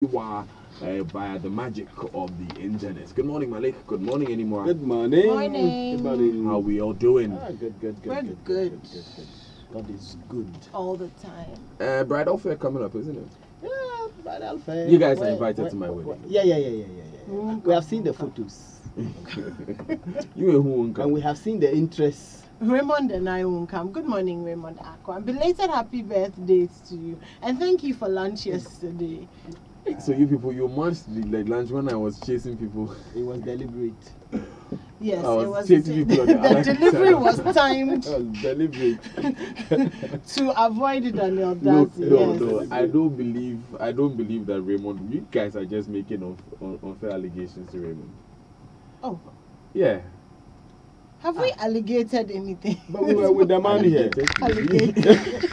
Via the magic of the internet. Good morning, Malik. Good morning, anymore. Good morning. Morning. Good morning. How we all doing? Good. We're good. God is good. All the time. Bridal fair coming up, isn't it? Yeah, bridal fair. You guys are invited to my wedding. Yeah. We have seen the photos. You and who? And we have seen the interest. Raymond and I won't come. Good morning, Raymond Akwa. And belated happy birthdays to you. And thank you for lunch yesterday. So you people, you munched the lunch when I was chasing people. It was deliberate. Yes, I was it was. chasing people on the The other delivery side. was timed It was deliberate. to avoid it on your No, dad's. no. I don't believe that Raymond. You guys are just making unfair allegations to Raymond. Oh, Yeah. have we alligated anything? But we were with the man here. Alligated.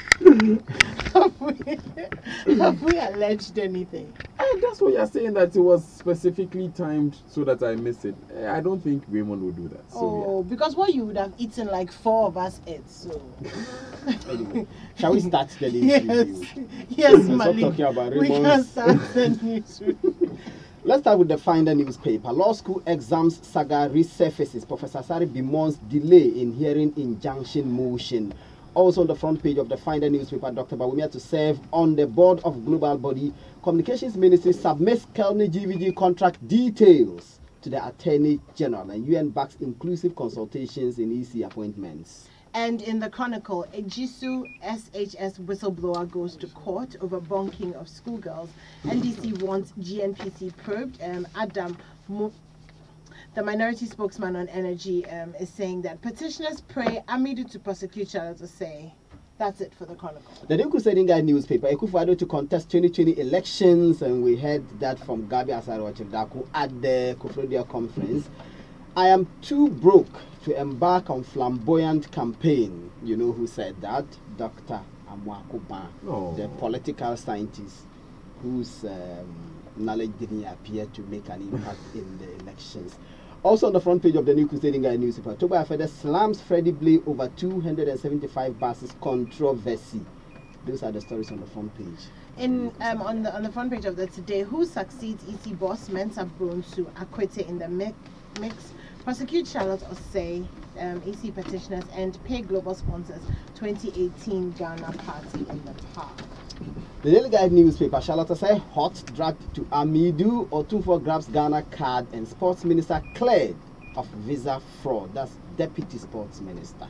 have we alleged anything? That's what you're saying, that it was specifically timed so that I missed it. I don't think Raymond would do that. So, Oh, because what you would have eaten like 4 of us ate. So Anyway, shall we start the news yes, review? yes, Stop Malik. talking about We can Raymond's. start the news review. Let's start with the Finder newspaper. Law school exams saga resurfaces. Professor Sari bemoans delay in hearing injunction motion. Also on the front page of the Finder newspaper, Dr. Bawumia to serve on the board of global body. Communications Ministry submits Kelny GVG contract details to the Attorney General, and UN backs inclusive consultations in EC appointments. And in the Chronicle, Ejisu SHS whistleblower goes to court over bunking of schoolgirls. NDC wants GNPC probed. The minority spokesman on energy is saying that petitioners pray Amidu to prosecute Charlotte to say. That's it for the Chronicle. The New Crusading Guide newspaper, Ekufuado to contest 2020 elections, and we heard that from Gabi Asaro at the Kofrodia conference. I am too broke to embark on flamboyant campaign. You know who said that? Dr. Amwakuba, the political scientist whose knowledge didn't appear to make an impact in the elections. Also on the front page of the New Crusading Guide newspaper, Toba Afede slams Freddie Blay over 275 buses controversy. Those are the stories on the front page. On the front page of the Today, who succeeds EC boss Mensa Bronsu Akwete in the mix? Prosecute Charlotte Osei, EC petitioners, and pay global sponsors 2018 Ghana party in the park. The Daily Guide newspaper, Charlotte Osei hot dragged to Amidu, Otunfo grabs Ghana card, and sports minister cleared of visa fraud. That's deputy sports minister.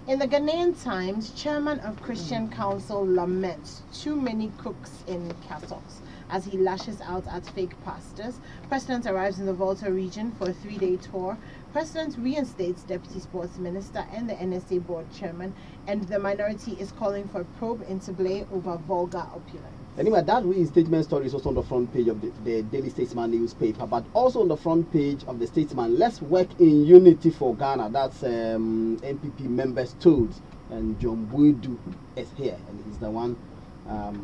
In the Ghanaian Times, chairman of Christian Council laments too many cooks in cassocks as he lashes out at fake pastors. President arrives in the Volta region for a 3-day tour. President reinstates deputy sports minister and the NSA board chairman, and the minority is calling for a probe into Blay over vulgar opulence. Anyway, that reinstatement story is also on the front page of the Daily Statesman newspaper, but also on the front page of the Statesman. Let's work in unity for Ghana. That's NPP members told, and John Buidu is here, and he's the one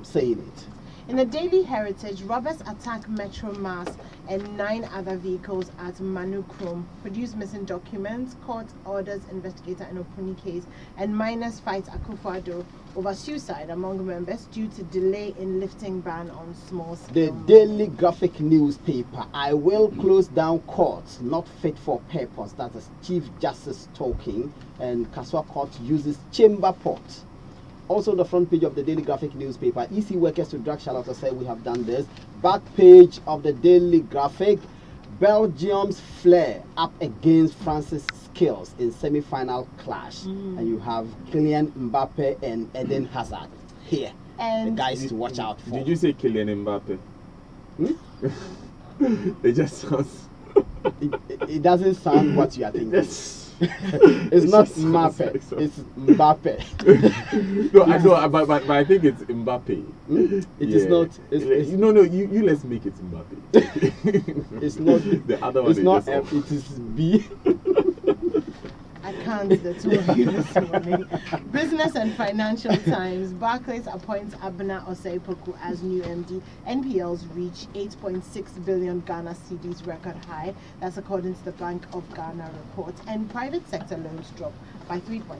saying it. In the Daily Heritage, robbers attack Metro Mass and 9 other vehicles at Manukrom. Produce missing documents, court orders investigator an Opuni case, and miners fight Akufo-Addo over suicide among members due to delay in lifting ban on small scale. The Daily Graphic newspaper, I will close down courts not fit for purpose. That is Chief Justice talking, and Kaswa Court uses chamber pot. Also on the front page of the Daily Graphic newspaper, EC workers to drag Charlotte say we have done this. Back page of the Daily Graphic, Belgium's flair up against France's skills in semi-final clash. And you have Kylian Mbappe and Eden Hazard here. And the guys to watch out for. Did you say Kylian Mbappe? It just sounds... it doesn't sound what you are thinking. Yes. It's not Mbappe, it's Mbappe. No, I know, but I think it's Mbappe. It is not. It's, no, you let's make it Mbappe. It's not. The other one it's is not just F, it is B. I can't the two of you this morning. Business and Financial Times. Barclays appoints Abena Osei-Poku as new MD. NPLs reach 8.6 billion Ghana cedis record high. That's according to the Bank of Ghana report. And private sector loans drop by 3.6%.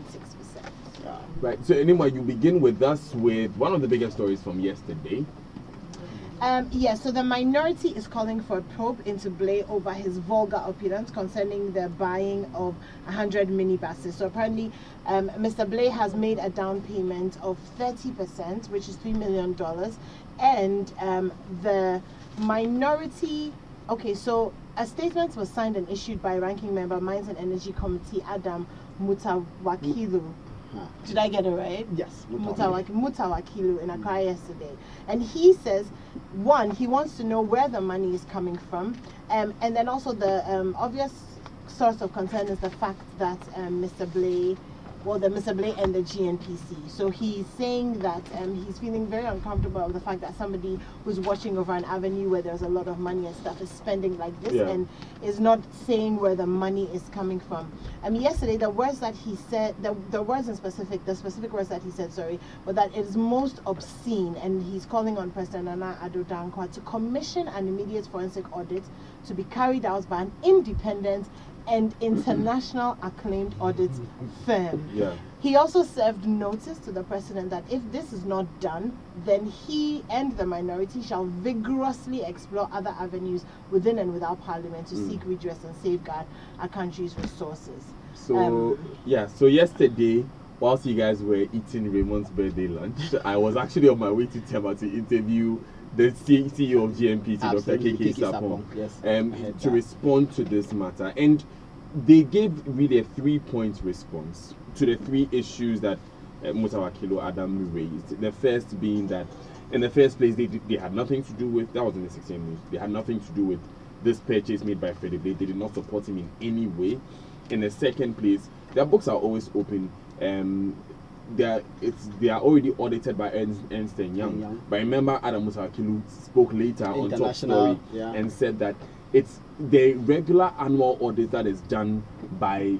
Right. So anyway, you begin with us with one of the biggest stories from yesterday. Yes, so the minority is calling for a probe into Blay over his vulgar opulence concerning the buying of 100 minibuses. So apparently, Mr. Blay has made a down payment of 30%, which is $3 million, and the minority. Okay, so a statement was signed and issued by Ranking Member Mines and Energy Committee Adam Mutawakilu. Did I get it right? Yes, Mutawakilu in Accra yesterday. And he says, one, he wants to know where the money is coming from. And then also the obvious source of concern is the fact that Mr. Blay and the GNPC. So he's saying that he's feeling very uncomfortable with the fact that somebody who's watching over an avenue where there's a lot of money and stuff is spending like this and is not saying where the money is coming from. Yesterday, the words that he said, the specific words that he said, were that it is most obscene, and he's calling on President Nana Addo Dankwa to commission an immediate forensic audit to be carried out by an independent and international acclaimed audit firm. Yeah. He also served notice to the president that if this is not done, then he and the minority shall vigorously explore other avenues within and without parliament to seek redress and safeguard our country's resources. So so yesterday, whilst you guys were eating Raymond's birthday lunch, I was actually on my way to Tema to interview the CEO of GNPC, Dr. KK Sapong, to respond to this matter. And they gave really a 3-point response to the 3 issues that Mutawakilu Adam raised. The first being that, in the first place, they had nothing to do with, that was in the 16th news, they had nothing to do with this purchase made by Freddie Blay. They did not support him in any way. In the second place, their books are always open. They are already audited by Ernst & Young. But remember, Adam Mutawakilu spoke later on Top Story and said that it's the regular annual audit that is done by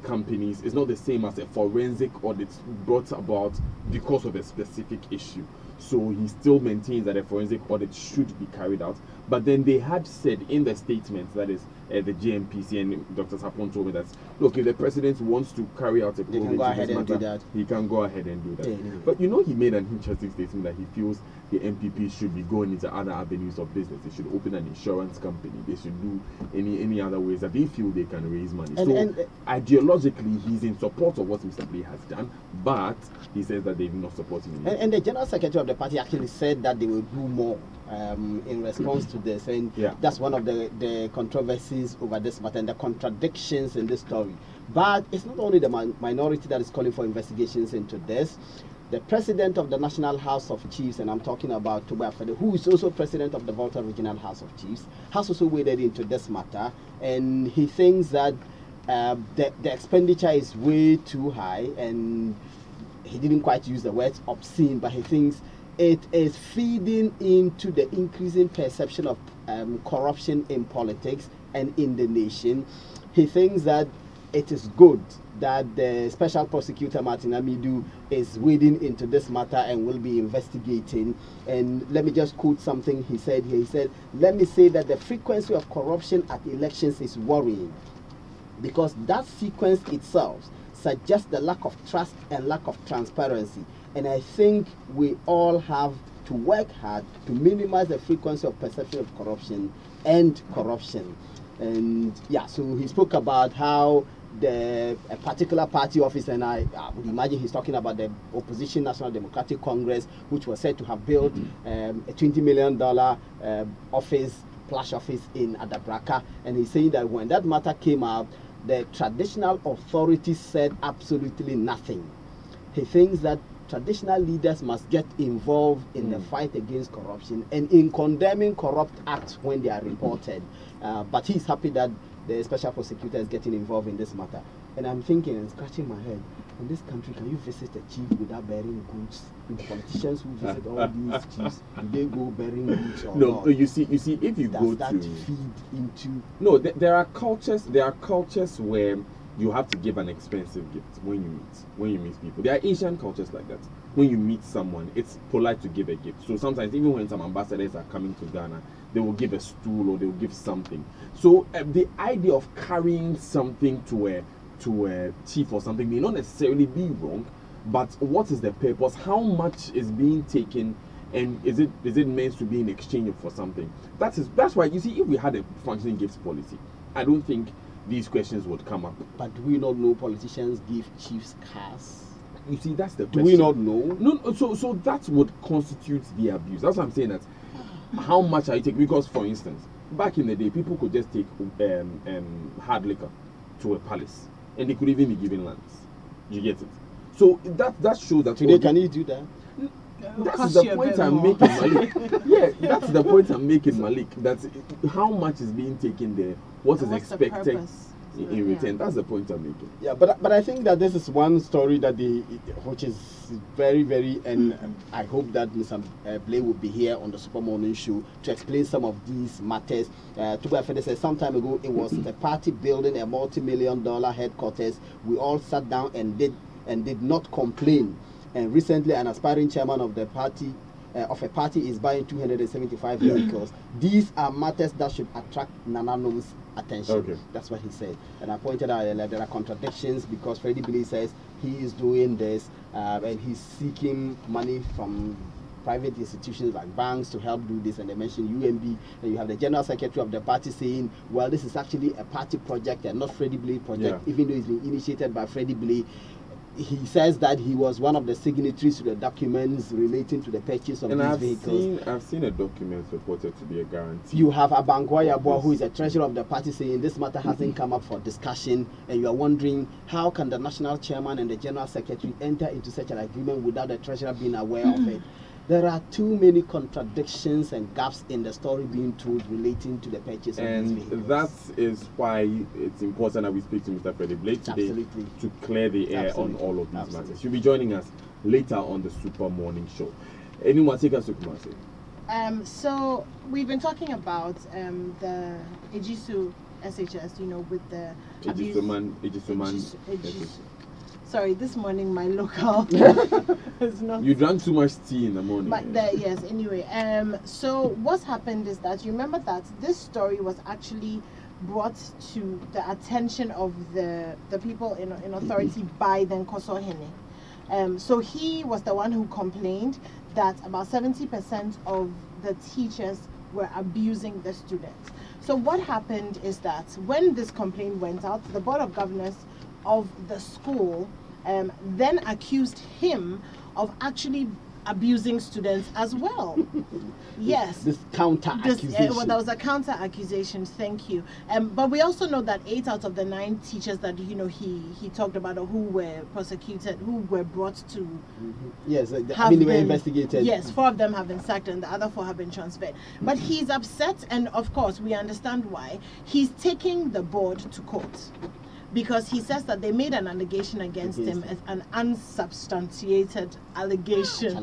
companies is not the same as a forensic audit brought about because of a specific issue. So he still maintains that a forensic audit should be carried out. But then they had said in the statement, that is the GNPC, and Dr. Sapon told me that, look, if the president wants to carry out a probe, he can go ahead and do that. Yeah. But he made an interesting statement that he feels the MPP should be going into other avenues of business. They should open an insurance company. They should do any other ways that they feel they can raise money. Ideologically, he's in support of what Mr. Blay has done, but he says that they will not support him. And the General Secretary of the party actually said that they will do more in response to this. And that's one of the controversies over this matter and the contradictions in this story. But it's not only the minority that is calling for investigations into this. The president of the National House of Chiefs, and I'm talking about Tobo Afede, who is also president of the Volta Regional House of Chiefs, has also waded into this matter, and he thinks that the expenditure is way too high, and he didn't quite use the words obscene, but he thinks it is feeding into the increasing perception of corruption in politics and in the nation. He thinks that it is good that the Special Prosecutor Martin Amidu is wading into this matter and will be investigating. And let me just quote something he said here. He said, "Let me say that the frequency of corruption at elections is worrying, because that sequence itself suggests the lack of trust and lack of transparency. And I think we all have to work hard to minimize the frequency of perception of corruption and corruption." And so he spoke about how a particular party office, and I would imagine he's talking about the opposition National Democratic Congress, which was said to have built a $20 million plush office in Adabraka. And he's saying that when that matter came out, the traditional authorities said absolutely nothing. He thinks that traditional leaders must get involved in the fight against corruption and in condemning corrupt acts when they are reported. But he's happy that the special prosecutor is getting involved in this matter. And I'm thinking and scratching my head, in this country, can you visit a chief without bearing goods? The politicians who visit all these chiefs, do they go bearing goods or not? You see, if you go that to feed into... No, there are cultures where you have to give an expensive gift when you meet people. There are Asian cultures like that. When you meet someone, it's polite to give a gift. So sometimes, even when some ambassadors are coming to Ghana, they will give a stool or they will give something. So the idea of carrying something to a chief or something may not necessarily be wrong, but what is the purpose? How much is being taken And is it meant to be in exchange for something? That's why, you see, if we had a functioning gifts policy, I don't think these questions would come up. But do we not know politicians give chiefs cars? You see, that's the Do question. we not know? No, so that would constitute the abuse. That's what I'm saying. That how much are you taking? Because, for instance, back in the day, people could just take hard liquor to a palace, and they could even be given lands. You get it? So that shows that Today, can you do that? That's the point I'm making, Malik. Yeah, that's the point I'm making, Malik. That's how much is being taken there, what is What's the expected purpose? in return. That's the point I'm making. Yeah, but I think that this is one story that which is very, very, and I hope that Mr. Blay will be here on the Super Morning Show to explain some of these matters. Tuba Fede said some time ago it was a party building a multi-million-dollar headquarters. We all sat down and did not complain. And recently, an aspiring chairman of the party of a party is buying 275 vehicles. These are matters that should attract Nananom's attention. Okay. That's what he said. And I pointed out that there are contradictions because Freddie Billy says he is doing this and he's seeking money from private institutions like banks to help do this, and they mentioned UMB, and you have the general secretary of the party saying, well, this is actually a party project and not Freddie Billy project, even though it's been initiated by Freddie Billy. He says that he was one of the signatories to the documents relating to the purchase of these vehicles. I've seen a document reported to be a guarantee. You have Abankwa Yabua, who is a treasurer of the party, saying this matter hasn't come up for discussion, and you are wondering how can the national chairman and the general secretary enter into such an agreement without the treasurer being aware of it. There are too many contradictions and gaps in the story being told relating to the purchase of these vehicles. And that is why it's important that we speak to Mr. Freddie Blake today to clear the air on all of these matters. He'll be joining us later on the Super Morning Show. Anyone take us to Kumasi? So we've been talking about the Ejisu SHS, with the abuse. Sorry, this morning my local is not. You drank too much tea in the morning. But yes, anyway. So what's happened is that you remember that this story was actually brought to the attention of the people in authority by the Nkoso Hene. So he was the one who complained that about 70% of the teachers were abusing the students. So what happened is that when this complaint went out, the Board of Governors of the school then accused him of actually abusing students as well. Yes. This counter accusation. Well, that was a counter accusation. Thank you. But we also know that 8 out of the 9 teachers that he talked about, or who were prosecuted, who were brought to. Yes, they were investigated. Yes, 4 of them have been sacked, and the other 4 have been transferred. But he's upset, and of course we understand why. He's taking the board to court, because he says that they made an allegation against him, as an unsubstantiated allegation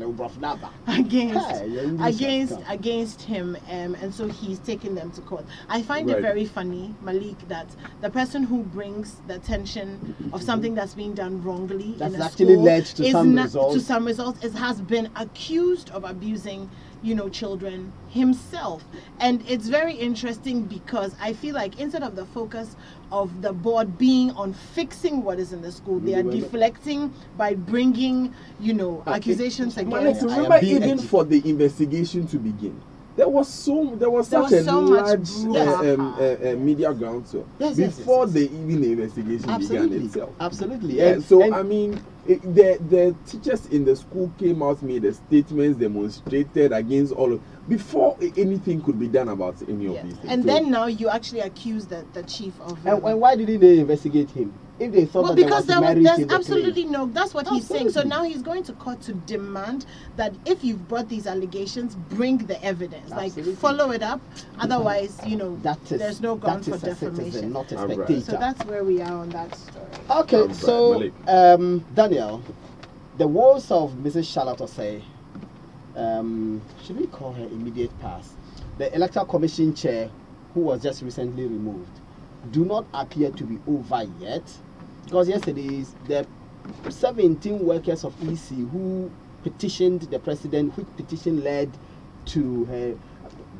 against him, and so he's taking them to court. I find it very funny, Malik, that the person who brings the attention of something that's being done wrongly that's in a actually school led to some results. Has been accused of abusing children himself. And it's very interesting because I feel like instead of the focus of the board being on fixing what is in the school, they are deflecting by bringing accusations against. Remember, even for the investigation to begin, there was such a large media groundswell before the investigation began itself. Absolutely. Yeah, I mean, the teachers in the school came out, made a statements, demonstrated against all of, before anything could be done about any of these things. And then now you actually accuse the chief of. And why didn't they investigate him? If they thought because there's the absolutely no. That's what he's saying. So now he's going to court to demand that if you've brought these allegations, bring the evidence, like follow it up. Otherwise, there's no ground for defamation. Not a spectator. So that's where we are on that story. Okay, so Daniel, the words of Mrs. Charlotte Osei, should we call her immediate past, the Electoral Commission chair, who was just recently removed, do not appear to be over yet, because yesterday the 17 workers of EC who petitioned the president, which petition led to her,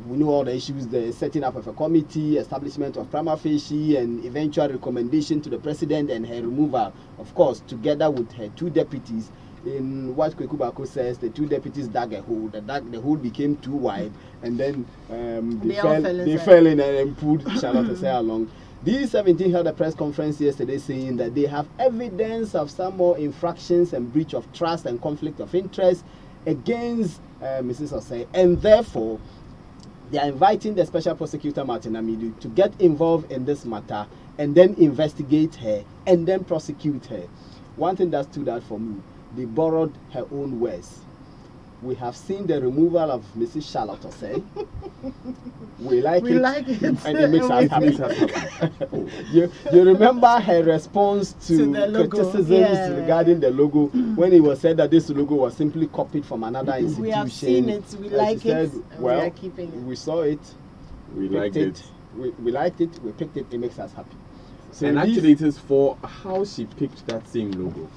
we know all the issues, the setting up of a committee, establishment of prima facie, and eventual recommendation to the president and her removal, of course, together with her 2 deputies. in what Kweku Bako says, the two deputies dug a hole. The hole became too wide, and then they fell in and pulled Charlotte Osei along. D17 held a press conference yesterday saying that they have evidence of some more infractions and breach of trust and conflict of interest against Mrs. Osei, and therefore they are inviting the special prosecutor Martin Amidu to get involved in this matter and then investigate her and then prosecute her. One thing that stood out for me, they borrowed her own words. We have seen the removal of Mrs. Charlotte Osei. We like it, and it makes us happy. you remember her response to criticisms regarding the logo when it was said that this logo was simply copied from another institution. We have seen it, we like it, and well, we are keeping it. We saw it, we liked it. We liked it, we picked it, it makes us happy. So and actually it is for how she picked that same logo.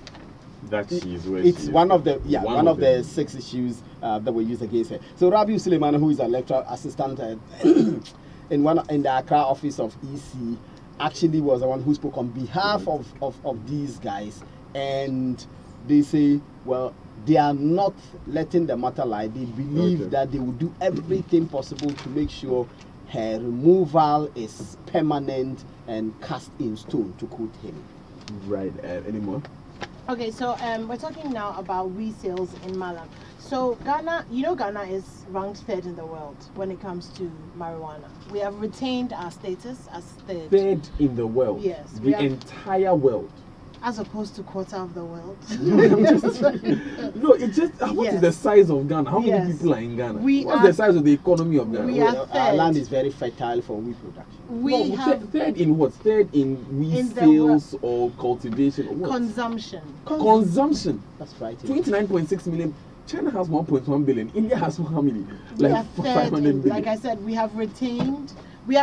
That it's one of the 6 issues that were used against her. So Rabiu Suleiman, who is a lecturer assistant in the Accra office of EC, actually was the one who spoke on behalf of these guys, and they say, well, they are not letting the matter lie. They believe that they will do everything possible to make sure her removal is permanent and cast in stone, to quote him. Right. Any more? Okay, so we're talking now about resales in Malam. So Ghana, Ghana is ranked 3rd in the world when it comes to marijuana. We have retained our status as 3rd. 3rd in the world? Yes. The entire world? As opposed to quarter of the world. No, it's just, what is the size of Ghana? How many people are in Ghana? What's the size of the economy of Ghana? Our land is very fertile for wheat production. We have 3rd in what? 3rd in wheat sales or cultivation or what? Consumption. Consumption. That's right. 29.6 million. China has 1.1 billion. India has how many? Like 500 billion. Like I said, we have retained. We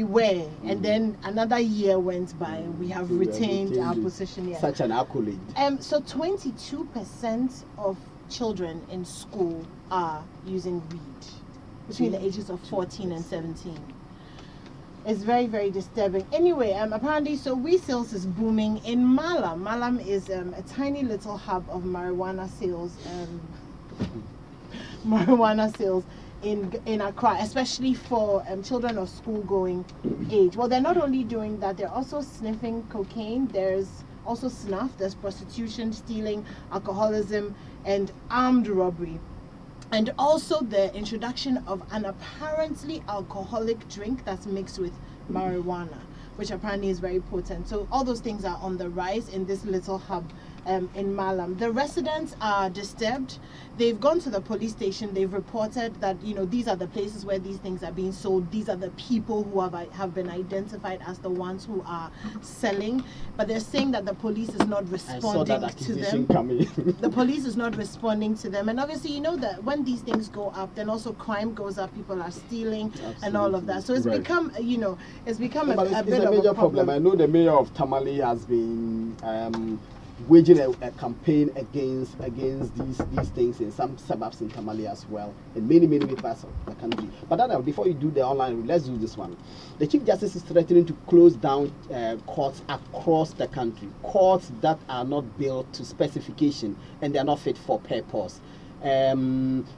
were, and then another year went by, and we have retained our position here. Such an accolade. So 22% of children in school are using weed between the ages of 14 and 17. It's very, very disturbing. Anyway, apparently, so resales is booming in Malam. Malam is a tiny little hub of marijuana sales. In Accra, especially for children of school-going age. Well, they're not only doing that, they're also sniffing cocaine. There's also snuff, there's prostitution, stealing, alcoholism, and armed robbery. And also the introduction of an apparently alcoholic drink that's mixed with marijuana, which apparently is very potent. So all those things are on the rise in this little hub in Malam. The residents are disturbed. They've gone to the police station. They've reported that these are the places where these things are being sold. These are the people who have been identified as the ones who are selling. But they're saying that the police is not responding to them. The police is not responding to them. And obviously, that when these things go up, then also crime goes up. People are stealing. Absolutely. And all of that. So it's become, it's become a bit of a major problem. I know the mayor of Tamale has been waging a campaign against these things in some suburbs in Tamale as well, in many parts of the country. But then, before you do the online, let's do this one. The Chief Justice is threatening to close down courts across the country, courts that are not built to specification and they are not fit for purpose.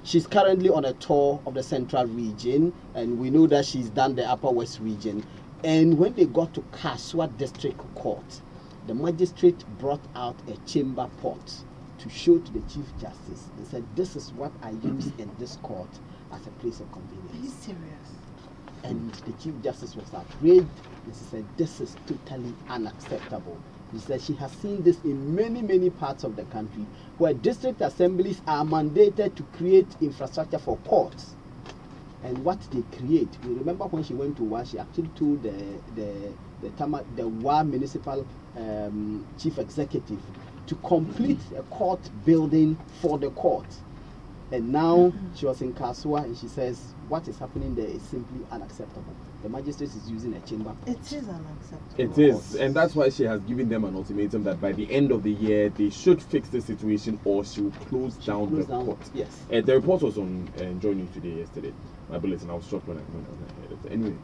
She's currently on a tour of the central region, and we know that she's done the Upper West region. And when they got to Kaswa District Court, the magistrate brought out a chamber pot to show to the Chief Justice and said, this is what I use in this court as a place of convenience. Are you serious? And the Chief Justice was outraged and she said, this is totally unacceptable. She said she has seen this in many parts of the country where district assemblies are mandated to create infrastructure for courts. And what they create, you remember when she went to WA, she actually told the WA municipal chief executive to complete a court building for the court. And now she was in Kaswa and she says what is happening there is simply unacceptable. The magistrate is using a chamber. It is unacceptable. It is, and that's why she has given them an ultimatum that by the end of the year they should fix the situation or she will close down the court. Yes. The report was on Joy News Today yesterday. My bulletin. I was shocked when I heard it. Anyway,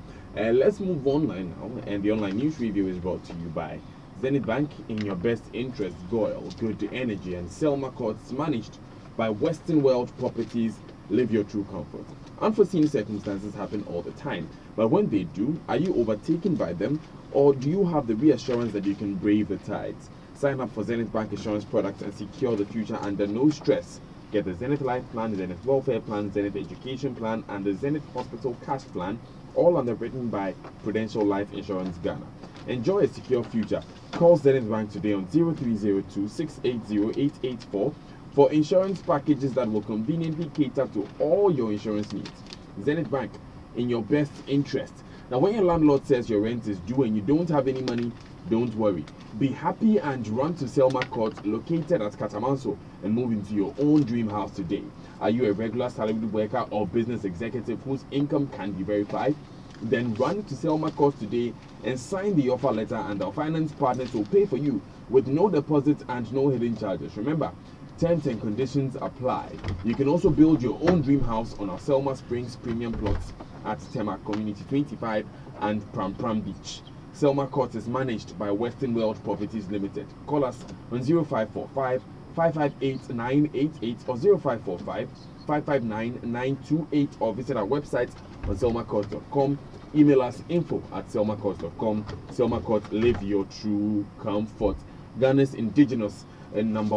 let's move online now, and the online news review is brought to you by Zenith Bank, in your best interest. Goyle, Good Energy, and Selma Courts, managed by Western World Properties. Live your true comfort. Unforeseen circumstances happen all the time, but when they do, are you overtaken by them, or do you have the reassurance that you can brave the tides? Sign up for Zenith Bank insurance products and secure the future under no stress. Get the Zenith Life Plan, the Zenith Welfare Plan, Zenith Education Plan, and the Zenith Hospital Cash Plan, all underwritten by Prudential Life Insurance Ghana. Enjoy a secure future. Call Zenith Bank today on 0302 680 884 for insurance packages that will conveniently cater to all your insurance needs. Zenith Bank, in your best interest. Now, when your landlord says your rent is due and you don't have any money, don't worry. Be happy and run to Selma Court, located at Katamanso, and move into your own dream house today. Are you a regular salaried worker or business executive whose income can be verified? Then run to Selma Court today and sign the offer letter, and our finance partners will pay for you with no deposit and no hidden charges. Remember, terms and conditions apply. You can also build your own dream house on our Selma Springs premium plots at Tema Community 25 and Pram Beach. Selma Court is managed by Western World Properties Limited. Call us on 0545 558 988 or 0545 559 928 or visit our website on selmacourt.com. Email us info@selmacourt.com. Selma Court, live your true comfort. Ghana's number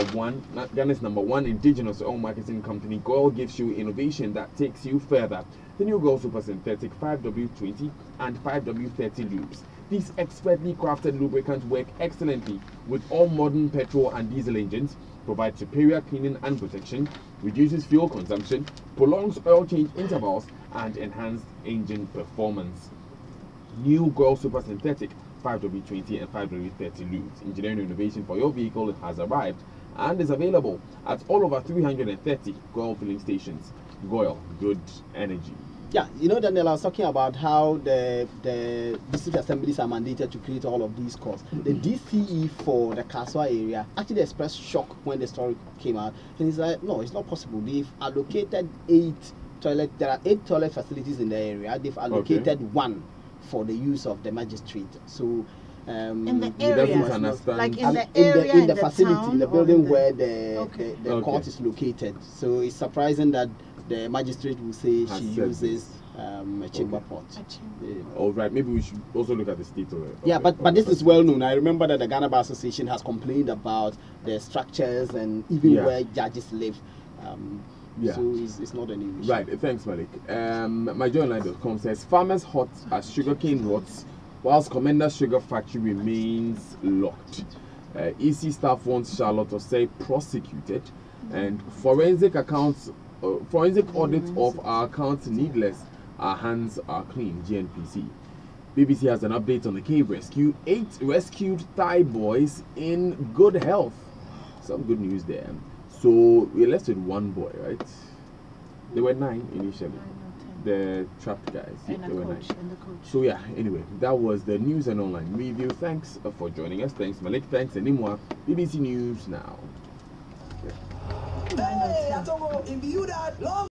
one indigenous oil marketing company, Goyle, gives you innovation that takes you further. The new Goyle Super Synthetic 5W20 and 5W30 lubes. These expertly crafted lubricants work excellently with all modern petrol and diesel engines, provide superior cleaning and protection, reduces fuel consumption, prolongs oil change intervals, and enhanced engine performance. New Goyle Super Synthetic 5W20 and 5W30 lubes. Engineering innovation for your vehicle has arrived and is available at all over 330 Goyle filling stations. Goyle, Good Energy. Yeah, you know, Daniel, I was talking about how the district assemblies are mandated to create all of these courts. The DCE for the Kaswa area actually expressed shock when the story came out. And he's like, no, it's not possible. They've allocated 8 toilets. There are 8 toilet facilities in the area. They've allocated 1 for the use of the magistrate. So in the area, like in the area, in the facility, town, in the building where the court is located. So it's surprising that the magistrate will say she uses a chamber pot. All right, maybe we should also look at the state of it. Yeah, but this is well known. I remember that the Ghana Bar Association has complained about the structures and even where judges live. So it's not an issue. Right, thanks, Malik. MyJoyOnline.com says farmers hot as sugarcane rots, whilst Commander Sugar Factory remains locked. EC staff wants Charlotte Osei prosecuted, and forensic audit of our accounts needless. Our hands are clean. GNPC. BBC has an update on the cave rescue. 8 rescued Thai boys in good health. Some good news there. So we're left with 1 boy, right? There were 9 initially. 9 or 10. The trapped guys. And there were 9. And the coach. So yeah, anyway, that was the news and online review. Thanks for joining us. Thanks Malik. Thanks Enimwa. BBC News Now. 9 or 10.